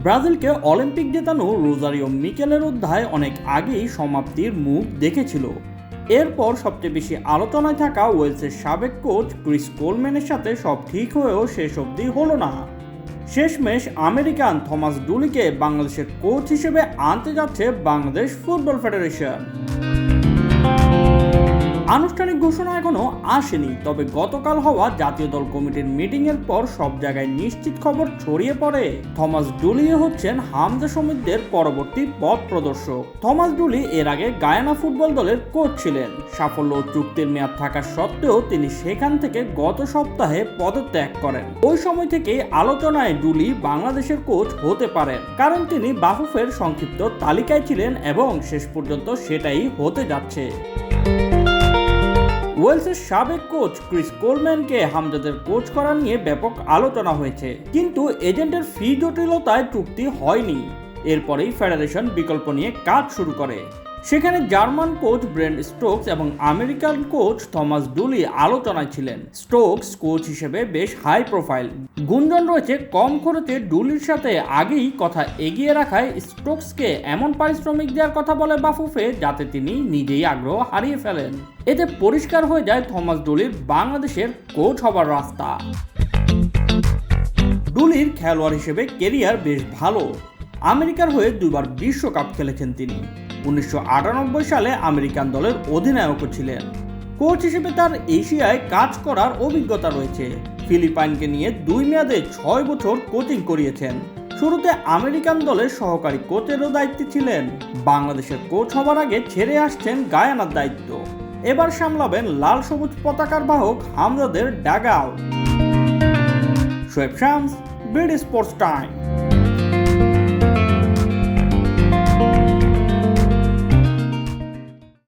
ব্রাজিলকে Olympic জেতানো Rosario মিকেলের অধ্যায় অনেক আগেই সমাপ্তির মুখ দেখেছিল। এরপর সবচেয়ে বেশি আলোচনায় থাকা ওয়েলসের সাবেক কোচ ক্রিস কোলম্যানের সাথে সব ঠিক হয়েও শেষ অবধি হলো না। শেষমেশ আমেরিকান থমাস ডুলিকে বাংলাদেশের কোচ হিসেবে আনতে যাচ্ছে বাংলাদেশ ফুটবল ফেডারেশন। আনুষ্ঠানিক ঘোষণা এখনো আসেনি, তবে গতকাল হওয়া জাতীয় দল কমিটির মিটিংয়ের পর সব জায়গায় নিশ্চিত খবর ছড়িয়ে পড়ে থমাস ডুলি হচ্ছেন হামজা সমিতদের পরবর্তী পথ প্রদর্শক। থমাস ডুলি এর আগে গায়ানা ফুটবল দলের কোচ ছিলেন। সাফল্য ও চুক্তির মেয়াদ থাকা সত্ত্বেও তিনি সেখান থেকে গত সপ্তাহে পদত্যাগ করেন। ওই সময় থেকেই আলোচনায় ডুলি বাংলাদেশের কোচ হতে পারেন, কারণ তিনি বাফুফের সংক্ষিপ্ত তালিকায় ছিলেন এবং শেষ পর্যন্ত সেটাই হতে যাচ্ছে। ওয়েলসের সাবেক কোচ ক্রিস কোলম্যানকে হামজাদের কোচ করা নিয়ে ব্যাপক আলোচনা হয়েছে, কিন্তু এজেন্টের ফি জটিলতায় চুক্তি হয়নি। এরপরেই ফেডারেশন বিকল্প নিয়ে কাজ শুরু করে। সেখানে জার্মান কোচ ব্রেন্ট স্টোকস এবং আমেরিকান কোচ থমাস ডুলি আলোচনায় ছিলেন। স্টোকস কোচ হিসেবে বেশ হাই প্রোফাইল, গুঞ্জন রয়েছে কম খরচে ডুলির সাথে আগেই কথা এগিয়ে রাখায় স্টোকসকে এমন পারিশ্রমিক দেওয়ার কথা বলে বাফুফে যাতে তিনি নিজেই আগ্রহ হারিয়ে ফেলেন। এতে পরিষ্কার হয়ে যায় থমাস ডুলির বাংলাদেশের কোচ হবার রাস্তা। ডুলির খেলোয়াড় হিসেবে কেরিয়ার বেশ ভালো। আমেরিকার হয়ে দুইবার বিশ্বকাপ খেলেছেন তিনি। 1998 সালে আমেরিকান দলের অধিনায়কও ছিলেন। কোচ হিসেবে তার এশিয়ায় কাজ করার অভিজ্ঞতা রয়েছে। ফিলিপাইনকে নিয়ে 2 মেয়াদে 6 বছর কোচিং করিয়েছেন। শুরুতে আমেরিকান দলের সহকারী কোচেরও দায়িত্বে ছিলেন। বাংলাদেশের কোচ হবার আগে ছেড়ে আসছেন গায়ানার দায়িত্ব। এবার সামলাবেন লাল সবুজ পতাকার বাহক হামজাদের dug out. Shoaib Shams, BD sports time.